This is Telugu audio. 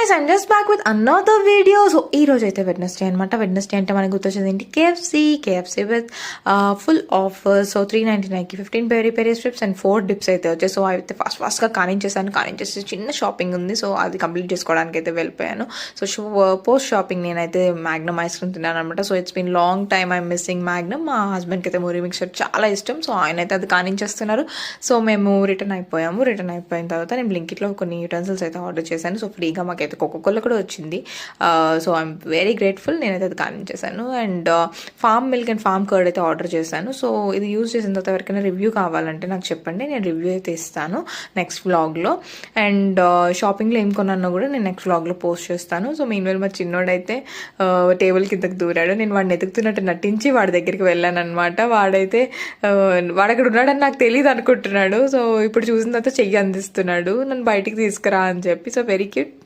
Guys, I'm just back with another video. So ఈ రోజు అయితే వెడ్నెస్డే అనమాట. వెడ్నెస్డే అంటే మనకు గుర్తొచ్చేది ఏంటి? KFC with full offer. So 399కి 15 peri peri strips and 4 dips అయితే వచ్చాయి. సో అయితే ఫాస్ట్గా కానించేసి చిన్న షాపింగ్ ఉంది. సో అది కంప్లీట్ చేసుకోవడానికి అయితే వెళ్ళిపోయాను. సో పోస్ట్ షాపింగ్ నేనైతే మ్యాగ్నమ్ ఐస్ క్రీమ్ తిన్నాను అనమాట. So it's been long time I'm missing Magnum. మా హస్బెండ్కి అయితే మురి మిక్చర్ చాలా ఇష్టం. సో ఆయన అయితే అది కానించేస్తున్నారు. సో మేము రిటర్న్ అయిపోయాము. రిటర్న్ అయిపోయిన తర్వాత నేను బ్లింకిట్లో కొన్ని యూటెన్సిల్స్ అయితే ఆర్డర్ చేశాను. సో ఫ్రీగా మాకైతే కోకోకోలా కూడా వచ్చింది. So I'm very grateful. నేనైతే అది కానించేశాను. And farm milk and farm curd అయితే ఆర్డర్ చేశాను. సో ఇది యూజ్ చేసిన తర్వాత ఎవరికైనా రివ్యూ కావాలంటే నాకు చెప్పండి, నేను రివ్యూ అయితే ఇస్తాను నెక్స్ట్ వ్లాగ్లో. అండ్ షాపింగ్లో ఏం కొన్నానో కూడా నేను నెక్స్ట్ వ్లాగ్లో పోస్ట్ చేస్తాను. సో మీన్వేల్ మా చిన్నోడైతే టేబుల్ కిందకి దూరాడు. నేను వాడిని ఎదుగుతున్నట్టు నటించి వాడి దగ్గరికి వెళ్ళాను అనమాట. వాడైతే వాడు అక్కడ ఉన్నాడని నాకు తెలియదు అనుకుంటున్నాడు. సో ఇప్పుడు చూసిన తర్వాత చెయ్యి అందిస్తున్నాడు, నన్ను బయటికి తీసుకురా అని చెప్పి. So very cute.